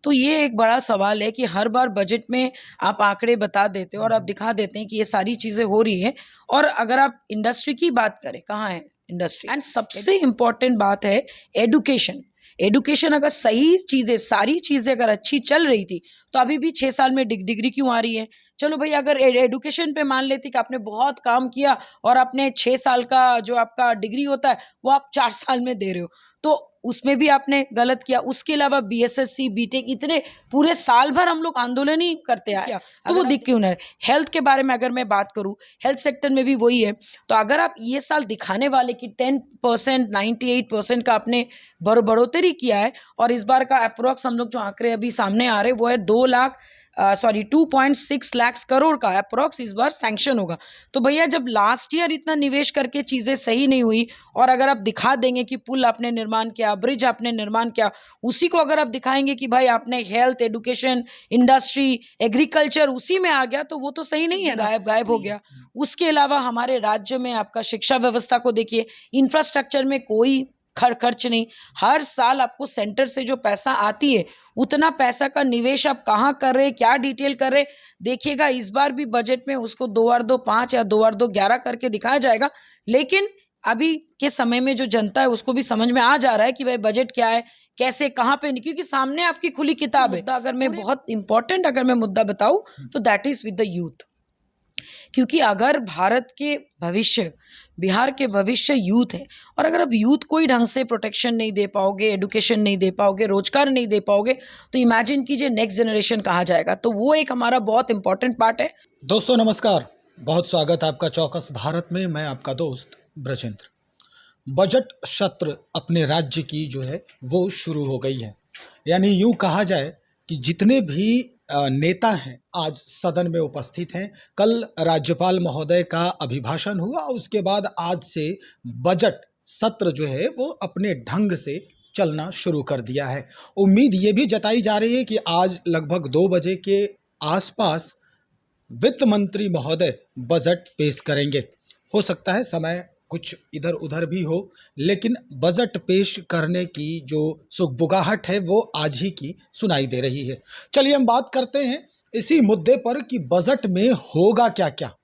तो ये एक बड़ा सवाल है कि हर बार बजट में आप आंकड़े बता देते हो और आप दिखा देते हैं कि ये सारी चीज़ें हो रही हैं। और अगर आप इंडस्ट्री की बात करें, कहाँ है इंडस्ट्री? एंड सबसे इम्पोर्टेंट बात है एडुकेशन। एडुकेशन अगर सही चीज़ें, सारी चीज़ें अगर अच्छी चल रही थी, तो अभी भी 6 साल में डिग्री क्यों आ रही है? चलो भई, अगर एडुकेशन पे मान लेते कि आपने बहुत काम किया और आपने 6 साल का जो आपका डिग्री होता है, वो आप 4 साल में दे रहे हो, तो उसमें भी आपने गलत किया। उसके अलावा बीएसएससी, बीटेक, इतने पूरे साल भर हम लोग आंदोलन ही करते आए, तो वो दिख क्यों नहीं? हेल्थ के बारे में अगर मैं बात करूँ, हेल्थ सेक्टर में भी वही है। तो अगर आप ये साल दिखाने वाले कि 10%, 98% का आपने बढ़ोतरी किया है, और इस बार का अप्रोक्स हम लोग जो आंकड़े अभी सामने आ रहे हैं वो है 2.6 लाख करोड़ का अप्रोक्स इस बार सैंक्शन होगा। तो भैया, जब लास्ट ईयर इतना निवेश करके चीज़ें सही नहीं हुई, और अगर आप दिखा देंगे कि पुल आपने निर्माण किया, ब्रिज आपने निर्माण किया, उसी को अगर आप दिखाएंगे कि भाई आपने हेल्थ, एडुकेशन, इंडस्ट्री, एग्रीकल्चर उसी में आ गया, तो वो तो सही नहीं है ना, गायब हो गया। उसके अलावा हमारे राज्य में आपका शिक्षा व्यवस्था को देखिए, इंफ्रास्ट्रक्चर में कोई खर्च नहीं। हर साल आपको सेंटर से जो पैसा आती है, उतना पैसा का निवेश आप कहाँ कर रहे हैं, क्या डिटेल कर रहे हैं, देखिएगा इस बार भी बजट में उसको 2/2 5 या 2/2 11 करके दिखाया जाएगा। लेकिन अभी के समय में जो जनता है उसको भी समझ में आ जा रहा है कि भाई बजट क्या है, कैसे, कहाँ पे, क्योंकि सामने आपकी खुली किताब है। अगर मैं बहुत इंपॉर्टेंट अगर मैं मुद्दा बताऊं, तो that is with the youth. क्योंकि अगर भारत के भविष्य, बिहार के भविष्य यूथ है, और अगर आप यूथ को ही ढंग से प्रोटेक्शन नहीं दे पाओगे, एडुकेशन नहीं दे पाओगे, रोजगार नहीं दे पाओगे, तो इमेजिन कीजिए नेक्स्ट जनरेशन कहाँ जाएगा। तो वो एक हमारा बहुत इंपॉर्टेंट पार्ट है। दोस्तों नमस्कार, बहुत स्वागत है आपका चौकस भारत में। मैं आपका दोस्त ब्रजेंद्र। बजट सत्र अपने राज्य की जो है वो शुरू हो गई है। यानी यूं कहा जाए कि जितने भी नेता हैं आज सदन में उपस्थित हैं। कल राज्यपाल महोदय का अभिभाषण हुआ, उसके बाद आज से बजट सत्र जो है वो अपने ढंग से चलना शुरू कर दिया है। उम्मीद ये भी जताई जा रही है कि आज लगभग 2 बजे के आसपास वित्त मंत्री महोदय बजट पेश करेंगे। हो सकता है समय कुछ इधर उधर भी हो, लेकिन बजट पेश करने की जो सुगबुगाहट है वो आज ही की सुनाई दे रही है। चलिए हम बात करते हैं इसी मुद्दे पर कि बजट में होगा क्या क्या।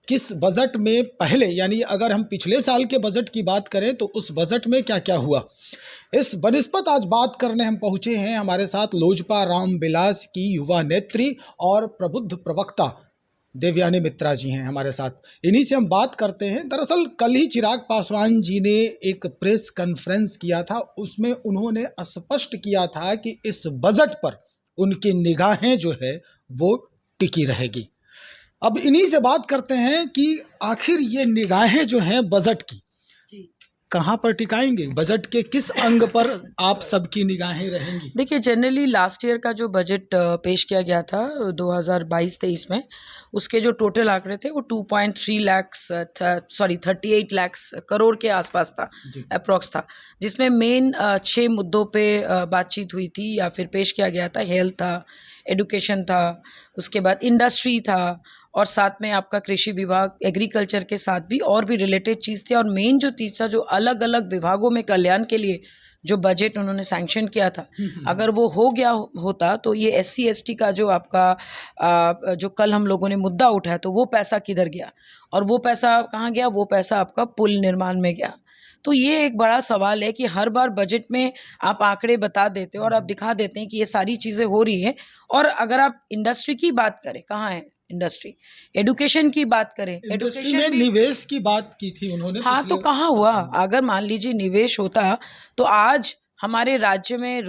किस बजट में पहले, यानी अगर हम पिछले साल के बजट की बात करें तो उस बजट में क्या क्या हुआ, इस बनिस्पत आज बात करने हम पहुंचे हैं। हमारे साथ लोजपा रामविलास की युवा नेत्री और प्रबुद्ध प्रवक्ता देवयानी मित्रा जी हैं हमारे साथ। इन्हीं से हम बात करते हैं। दरअसल कल ही चिराग पासवान जी ने एक प्रेस कॉन्फ्रेंस किया था, उसमें उन्होंने स्पष्ट किया था कि इस बजट पर उनकी निगाहें जो है वो टिकी रहेगी। अब इन्हीं से बात करते हैं कि आखिर ये निगाहें जो हैं बजट की कहाँ पर टिकाएंगे, बजट के किस अंग पर आप सबकी निगाहें रहेंगी? देखिए, जनरली लास्ट ईयर का जो बजट पेश किया गया था 2022-23 में, उसके जो टोटल आंकड़े थे वो 38 लाख करोड़ के आसपास था, अप्रॉक्स था, जिसमें मेन 6 मुद्दों पे बातचीत हुई थी या फिर पेश किया गया था। हेल्थ था, एडुकेशन था, उसके बाद इंडस्ट्री था, और साथ में आपका कृषि विभाग, एग्रीकल्चर के साथ भी और भी रिलेटेड चीज़ थी। और मेन जो तीसरा, जो अलग अलग विभागों में कल्याण के लिए जो बजट उन्होंने सैंक्शन किया था, अगर वो हो गया होता तो ये SC ST का जो आपका जो कल हम लोगों ने मुद्दा उठाया, तो वो पैसा किधर गया, और वो पैसा कहाँ गया? वो पैसा आपका पुल निर्माण में गया। तो ये एक बड़ा सवाल है कि हर बार बजट में आप आंकड़े बता देते हो और आप दिखा देते हैं कि ये सारी चीज़ें हो रही हैं। और अगर आप इंडस्ट्री की बात करें, कहाँ है इंडस्ट्री? एडुकेशन की बात करें, इंडस्ट्री में निवेश की बात की थी उन्होंने। हाँ, तो कहाँ हुआ? अगर मान लीजिए निवेश होता, तो आज हमारे राज्य में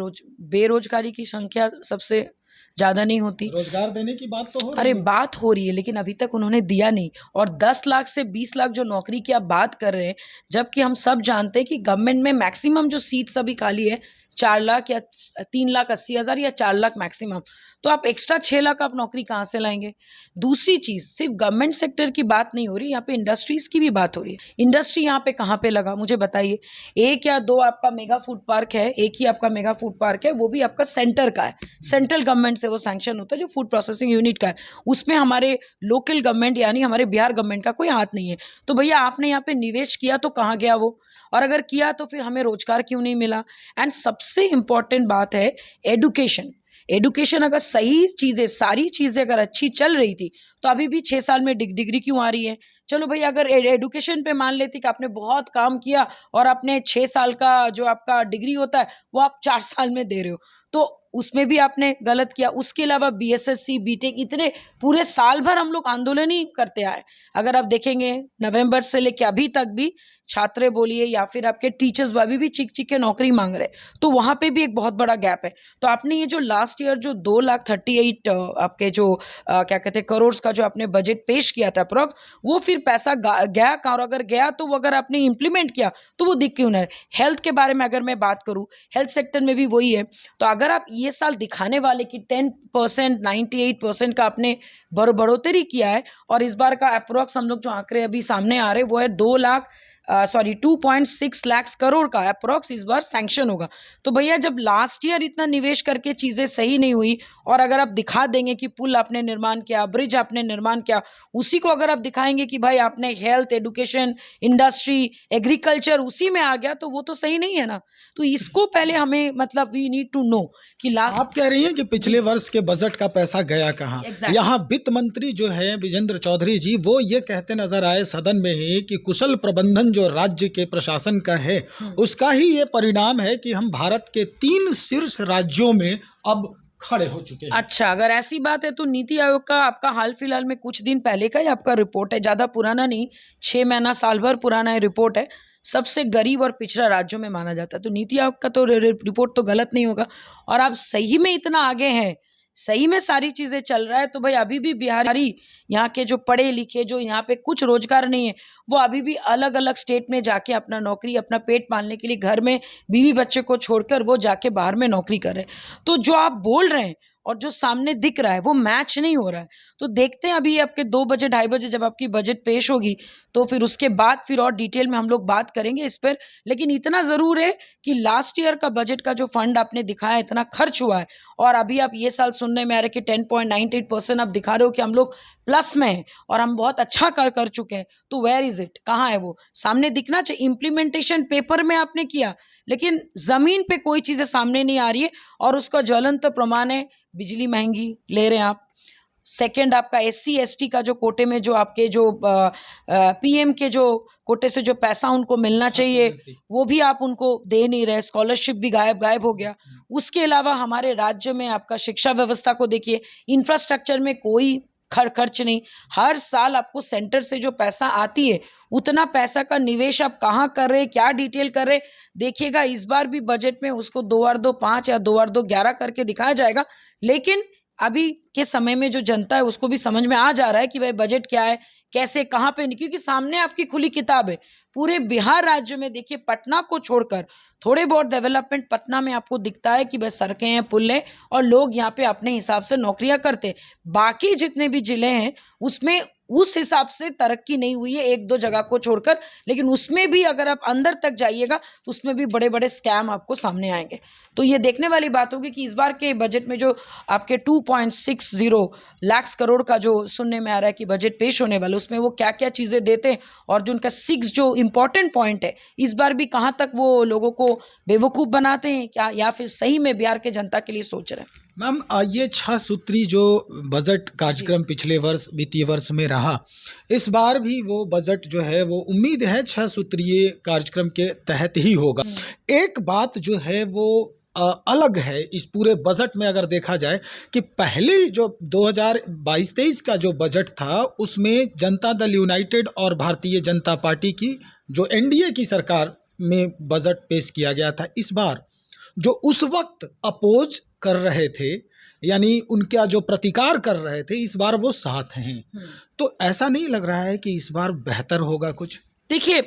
बेरोजगारी की संख्या सबसे ज़्यादा नहीं होती। रोजगार देने की बात तो हो रही अरे, है। बात हो रही है, लेकिन अभी तक उन्होंने दिया नहीं। और 10 लाख से 20 लाख जो नौकरी की आप बात कर रहे हैं, जबकि हम सब जानते हैं कि गवर्नमेंट में मैक्सिमम जो सीट्स अभी खाली है 4 लाख या 3,80,000 या 4 लाख मैक्सिमम। तो आप एक्स्ट्रा 6 लाख आप नौकरी कहाँ से लाएंगे? दूसरी चीज़, सिर्फ गवर्नमेंट सेक्टर की बात नहीं हो रही, यहाँ पे इंडस्ट्रीज़ की भी बात हो रही है। इंडस्ट्री यहाँ पे कहाँ पे लगा, मुझे बताइए। 1 या 2 आपका मेगा फूड पार्क है, एक ही आपका मेगा फूड पार्क है, वो भी आपका सेंटर का है, सेंट्रल गवर्नमेंट से वो सैंक्शन होता है, जो फूड प्रोसेसिंग यूनिट का है। उसमें हमारे लोकल गवर्नमेंट यानी हमारे बिहार गवर्नमेंट का कोई हाथ नहीं है। तो भैया, आपने यहाँ पे निवेश किया तो कहाँ गया वो? और अगर किया तो फिर हमें रोजगार क्यों नहीं मिला? एंड सबसे इम्पॉर्टेंट बात है एडुकेशन। एडुकेशन अगर सही चीज़ें, सारी चीज़ें अगर अच्छी चल रही थी, तो अभी भी 6 साल में डिग्री क्यों आ रही है? चलो भई अगर एडुकेशन पे मान लेते कि आपने बहुत काम किया और आपने 6 साल का जो आपका डिग्री होता है, वो आप 4 साल में दे रहे हो, तो उसमें भी आपने गलत किया। उसके अलावा बीएसएससी, बीटेक इतने पूरे साल भर हम लोग आंदोलन ही करते आए। अगर आप देखेंगे नवंबर से लेके अभी तक भी छात्र बोलिए या फिर आपके टीचर्स अभी भी चीख-चीख के नौकरी माँग रहे हैं। तो वहाँ पे भी एक बहुत बड़ा गैप है। तो आपने ये जो लास्ट ईयर जो 2,38 आपके जो क्या कहते हैं करोड़ का जो आपने बजट पेश किया था अप्रॉक्स, वो फिर पैसा गया कहाँ? और अगर गया तो वो अगर आपने इम्प्लीमेंट किया तो वो दिख क्यों नहीं रहा? हेल्थ के बारे में अगर मैं बात करूँ, हेल्थ सेक्टर में भी वही है। तो अगर आप ये साल दिखाने वाले कि 10% 98% का आपने बढ़ोतरी किया है और इस बार का अप्रॉक्स हम लोग जो आंकड़े अभी सामने आ रहे हैं वो है 2.6 लाख करोड़ का अप्रॉक्स इस बार सैंक्शन होगा। तो भैया जब लास्ट ईयर इतना निवेश करके चीज़ें सही नहीं हुई और अगर आप दिखा देंगे कि पुल आपने निर्माण किया, ब्रिज आपने निर्माण किया, उसी को अगर आप दिखाएंगे कि भाई आपने हेल्थ, एडुकेशन, इंडस्ट्री, एग्रीकल्चर उसी में आ गया, तो वो तो सही नहीं है ना। तो इसको पहले हमें मतलब वी नीड टू नो कि आप कह रही हैं कि पिछले वर्ष के बजट का पैसा गया कहाँ? Exactly. यहाँ वित्त मंत्री जो है विजेंद्र चौधरी जी, वो ये कहते नजर आए सदन में ही कि कुशल प्रबंधन जो राज्य के प्रशासन का है, उसका ही ये परिणाम है कि हम भारत के 3 शीर्ष राज्यों में अब खड़े हो चुके हैं। अच्छा, अगर ऐसी बात है तो नीति आयोग का आपका हाल फिलहाल में कुछ दिन पहले का ही आपका रिपोर्ट है, ज़्यादा पुराना नहीं, 6 महीना साल भर पुराना ये रिपोर्ट है। सबसे गरीब और पिछड़ा राज्यों में माना जाता है, तो नीति आयोग का तो रिपोर्ट तो गलत नहीं होगा। और आप सही में इतना आगे हैं, सही में सारी चीज़ें चल रहा है, तो भाई अभी भी बिहारी यहाँ के जो पढ़े लिखे जो यहाँ पे कुछ रोजगार नहीं है, वो अभी भी अलग अलग स्टेट में जाके अपना नौकरी, अपना पेट पालने के लिए घर में बीवी बच्चे को छोड़कर वो जाके बाहर में नौकरी कर रहे हैं। तो जो आप बोल रहे हैं और जो सामने दिख रहा है वो मैच नहीं हो रहा है। तो देखते हैं अभी आपके 2 बजे 2:30 बजे जब आपकी बजट पेश होगी, तो फिर उसके बाद फिर और डिटेल में हम लोग बात करेंगे इस पर। लेकिन इतना ज़रूर है कि लास्ट ईयर का बजट का जो फंड आपने दिखाया इतना खर्च हुआ है और अभी आप ये साल सुनने में आ रहा है कि 10.98% आप दिखा रहे हो कि हम लोग प्लस में हैं और हम बहुत अच्छा कर चुके हैं। तो वेयर इज़ इट? कहाँ है वो? सामने दिखना चाहिए। इम्प्लीमेंटेशन पेपर में आपने किया, लेकिन ज़मीन पे कोई चीज़ें सामने नहीं आ रही है और उसका ज्वलंत प्रमाण है बिजली महंगी ले रहे हैं आप। सेकंड आपका एससी एसटी का जो कोटे में जो आपके जो पीएम के जो कोटे से जो पैसा उनको मिलना चाहिए वो भी आप उनको दे नहीं रहे, स्कॉलरशिप भी गायब हो गया। उसके अलावा हमारे राज्य में आपका शिक्षा व्यवस्था को देखिए, इंफ्रास्ट्रक्चर में कोई खर्च नहीं। हर साल आपको सेंटर से जो पैसा आती है उतना पैसा का निवेश आप कहाँ कर रहे हैं, क्या डिटेल कर रहे हैं, देखिएगा इस बार भी बजट में उसको 2 बार 2 5 या 2 बार 2 11 करके दिखाया जाएगा। लेकिन अभी के समय में जो जनता है उसको भी समझ में आ जा रहा है कि भाई बजट क्या है, कैसे कहाँ पे, क्योंकि सामने आपकी खुली किताब है। पूरे बिहार राज्य में देखिए, पटना को छोड़कर थोड़े बहुत डेवलपमेंट पटना में आपको दिखता है कि भाई सड़कें हैं, पुल हैं और लोग यहाँ पे अपने हिसाब से नौकरियां करते हैं। बाकी जितने भी जिले हैं उसमें उस हिसाब से तरक्की नहीं हुई है, 1-2 जगह को छोड़कर। लेकिन उसमें भी अगर आप अंदर तक जाइएगा तो उसमें भी बड़े बड़े स्कैम आपको सामने आएंगे। तो ये देखने वाली बात होगी कि इस बार के बजट में जो आपके 2.60 लाख करोड़ का जो सुनने में आ रहा है कि बजट पेश होने वाला, उसमें वो क्या क्या चीज़ें देते हैं और जो उनका 6 जो इम्पोर्टेंट पॉइंट है इस बार भी कहाँ तक वो लोगों को बेवकूफ़ बनाते हैं क्या, या फिर सही में बिहार के जनता के लिए सोच रहे हैं। मैम, ये 6 सूत्री जो बजट कार्यक्रम पिछले वर्ष वित्तीय वर्ष में रहा, इस बार भी वो बजट जो है वो उम्मीद है 6 सूत्रीय कार्यक्रम के तहत ही होगा। एक बात जो है वो अलग है इस पूरे बजट में अगर देखा जाए कि पहले जो 2022-23 का जो बजट था उसमें जनता दल यूनाइटेड और भारतीय जनता पार्टी की जो एनडीए की सरकार में बजट पेश किया गया था। इस बार जो उस वक्त अपोज कर रहे थे, यानी उनका जो प्रतिकार कर रहे थे, इस बार वो साथ हैं। तो ऐसा नहीं लग रहा है कि इस बार बेहतर होगा कुछ? देखिए,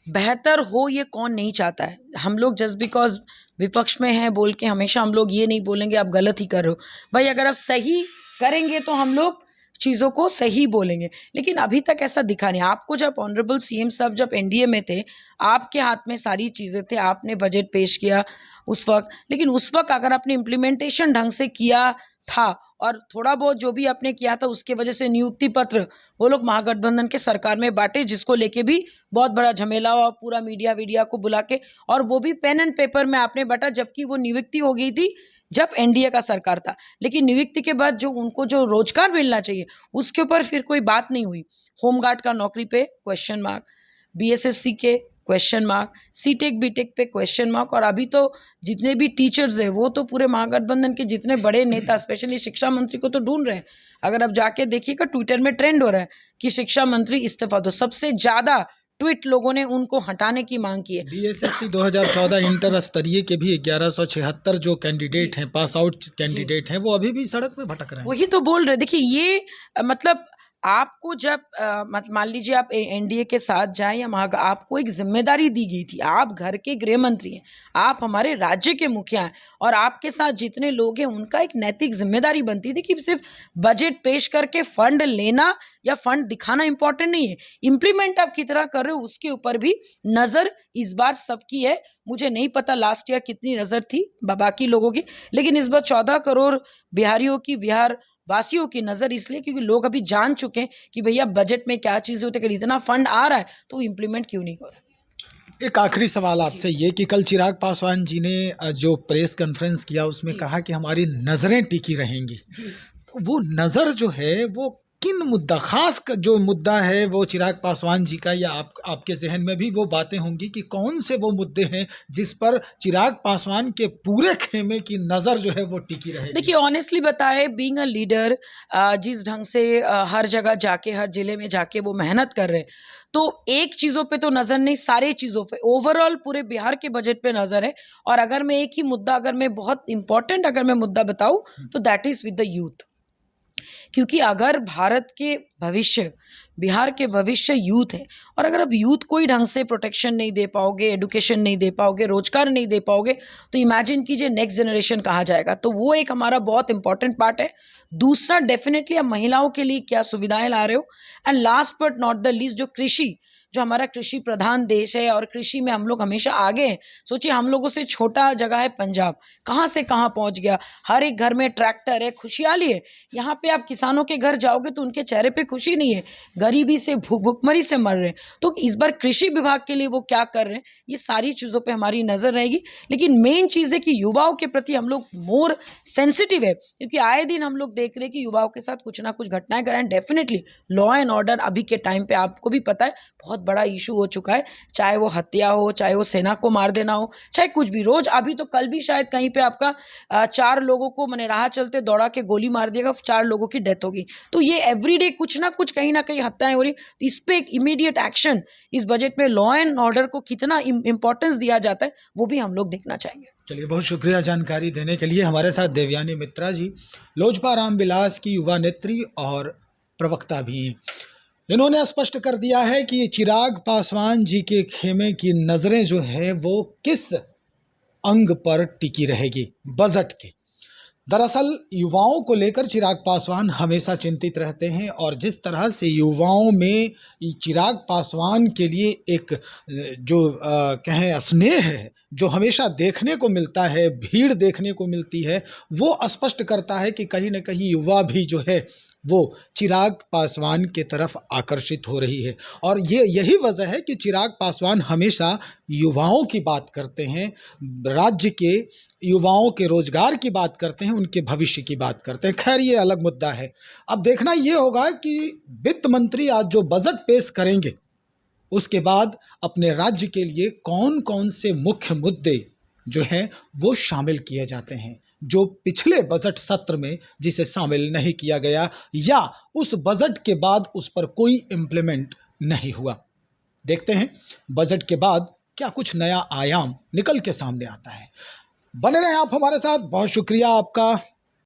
बेहतर हो ये कौन नहीं चाहता है। हम लोग जस्ट बिकॉज विपक्ष में हैं बोल के हमेशा हम लोग ये नहीं बोलेंगे आप गलत ही कर रहे हो। भाई अगर आप सही करेंगे तो हम लोग चीज़ों को सही बोलेंगे, लेकिन अभी तक ऐसा दिखा नहीं। आपको जब ऑनरेबल सीएम साहब जब एनडीए में थे, आपके हाथ में सारी चीज़ें थे, आपने बजट पेश किया उस वक्त, लेकिन उस वक्त अगर आपने इम्प्लीमेंटेशन ढंग से किया था और थोड़ा बहुत जो भी आपने किया था उसके वजह से नियुक्ति पत्र वो लोग महागठबंधन के सरकार में बांटे, जिसको लेके भी बहुत बड़ा झमेला हुआ, पूरा मीडिया को बुला के, और वो भी पेन एंड पेपर में आपने बांटा, जबकि वो नियुक्ति हो गई थी जब एनडीए का सरकार था, लेकिन नियुक्ति के बाद जो उनको जो रोजगार मिलना चाहिए उसके ऊपर फिर कोई बात नहीं हुई। होमगार्ड का नौकरी पे क्वेश्चन मार्क, बीएसएससी के क्वेश्चन मार्क, सीटेक बीटेक पे क्वेश्चन मार्क, और अभी तो जितने भी टीचर्स हैं वो तो पूरे महागठबंधन के जितने बड़े नेता स्पेशली शिक्षा मंत्री को तो ढूंढ रहे हैं। अगर आप जाके देखिएगा ट्विटर में ट्रेंड हो रहा है कि शिक्षा मंत्री इस्तीफा दो, सबसे ज्यादा ट्वीट लोगों ने उनको हटाने की मांग की है। बीएसएससी 2014 इंटर स्तरीय के भी 1176 जो कैंडिडेट हैं, पास आउट कैंडिडेट हैं, वो अभी भी सड़क पे भटक रहे हैं। वही तो बोल रहे, देखिए ये मतलब आपको जब मान लीजिए आप एनडीए के साथ जाएं या आपको एक जिम्मेदारी दी गई थी, आप घर के गृह मंत्री हैं, आप हमारे राज्य के मुखिया हैं, और आपके साथ जितने लोग हैं उनका एक नैतिक जिम्मेदारी बनती थी कि सिर्फ बजट पेश करके फंड लेना या फंड दिखाना इंपॉर्टेंट नहीं है, इम्प्लीमेंट आप कितना कर रहे हो उसके ऊपर भी नजर इस बार सबकी है। मुझे नहीं पता लास्ट ईयर कितनी नजर थी बाकी लोगों की, लेकिन इस बार 14 करोड़ बिहारियों की, बिहार वासियों की नजर इसलिए क्योंकि लोग अभी जान चुके हैं कि भैया बजट में क्या चीजें होती है, अगर इतना फंड आ रहा है तो इम्प्लीमेंट क्यों नहीं हो रहा है। एक आखिरी सवाल आपसे ये कि कल चिराग पासवान जी ने जो प्रेस कॉन्फ्रेंस किया उसमें कहा कि हमारी नज़रें टिकी रहेंगी, तो वो नज़र जो है वो किन मुद्दा, खास जो मुद्दा है वो चिराग पासवान जी का, या आपके जहन में भी वो बातें होंगी कि कौन से वो मुद्दे हैं जिस पर चिराग पासवान के पूरे खेमे की नज़र जो है वो टिकी रहेगी? देखिए ऑनेस्टली बताए, बीइंग अ लीडर, जिस ढंग से हर जगह जाके, हर जिले में जाके वो मेहनत कर रहे हैं, तो एक चीज़ों पे तो नज़र नहीं, सारे चीज़ों पे ओवरऑल पूरे बिहार के बजट पे नज़र है। और अगर मैं एक ही मुद्दा, अगर मैं बहुत इंपॉर्टेंट अगर मैं मुद्दा बताऊँ तो that is with the youth. क्योंकि अगर भारत के भविष्य, बिहार के भविष्य यूथ है, और अगर आप यूथ को ही ढंग से प्रोटेक्शन नहीं दे पाओगे, एडुकेशन नहीं दे पाओगे, रोजगार नहीं दे पाओगे, तो इमेजिन कीजिए नेक्स्ट जनरेशन कहाँ जाएगा। तो वो एक हमारा बहुत इंपॉर्टेंट पार्ट है। दूसरा डेफिनेटली आप महिलाओं के लिए क्या सुविधाएं ला रहे हो, and last but not the least जो कृषि, जो हमारा कृषि प्रधान देश है और कृषि में हम लोग हमेशा आगे हैं। सोचिए हम लोगों से छोटा जगह है पंजाब, कहाँ से कहाँ पहुँच गया, हर एक घर में ट्रैक्टर है, खुशहाली है। यहाँ पे आप किसानों के घर जाओगे तो उनके चेहरे पे खुशी नहीं है, गरीबी से भूखमरी से मर रहे हैं। तो इस बार कृषि विभाग के लिए वो क्या कर रहे हैं, ये सारी चीज़ों पे हमारी नज़र रहेगी। लेकिन मेन चीज़ है कि युवाओं के प्रति हम लोग मोर सेंसिटिव है, क्योंकि आए दिन हम लोग देख रहे हैं कि युवाओं के साथ कुछ ना कुछ घटनाएं कर रहे हैं। डेफिनेटली लॉ एंड ऑर्डर अभी के टाइम पे आपको भी पता है बहुत बड़ा इशू हो चुका है, चाहे वो हत्या हो, चाहे वो सेना को मार देना हो, चाहे कुछ भी। रोज अभी तो कल भी शायद कहीं पे आपका 4 लोगों को मैंने राह चलते दौड़ा के गोली मार दिएगा, 4 लोगों की डेथ होगी। तो ये एवरीडे कुछ ना कुछ कहीं ना कहीं हत्याएं हो रही। तो इस पे एक इमीडिएट एक्शन इस बजट में लॉ एंड ऑर्डर को कितना इंपॉर्टेंस दिया जाता है वो भी हम लोग देखना चाहेंगे। चलिए, बहुत शुक्रिया जानकारी देने के लिए। हमारे साथ देवयानी मित्रा जी, लोजपा रामविलास की युवा नेत्री और प्रवक्ता भी हैं। इन्होंने स्पष्ट कर दिया है कि चिराग पासवान जी के खेमे की नज़रें जो है वो किस अंग पर टिकी रहेगी, बजट के। दरअसल युवाओं को लेकर चिराग पासवान हमेशा चिंतित रहते हैं, और जिस तरह से युवाओं में चिराग पासवान के लिए एक जो कहें स्नेह है, जो हमेशा देखने को मिलता है, भीड़ देखने को मिलती है, वो स्पष्ट करता है कि कहीं न कहीं युवा भी जो है वो चिराग पासवान के तरफ आकर्षित हो रही है। और यही वजह है कि चिराग पासवान हमेशा युवाओं की बात करते हैं, राज्य के युवाओं के रोजगार की बात करते हैं, उनके भविष्य की बात करते हैं। खैर, ये अलग मुद्दा है। अब देखना ये होगा कि वित्त मंत्री आज जो बजट पेश करेंगे उसके बाद अपने राज्य के लिए कौन कौन से मुख्य मुद्दे जो हैं वो शामिल किए जाते हैं, जो पिछले बजट सत्र में जिसे शामिल नहीं किया गया, या उस बजट के बाद उस पर कोई इम्प्लीमेंट नहीं हुआ। देखते हैं बजट के बाद क्या कुछ नया आयाम निकल के सामने आता है। बने रहें आप हमारे साथ। बहुत शुक्रिया आपका।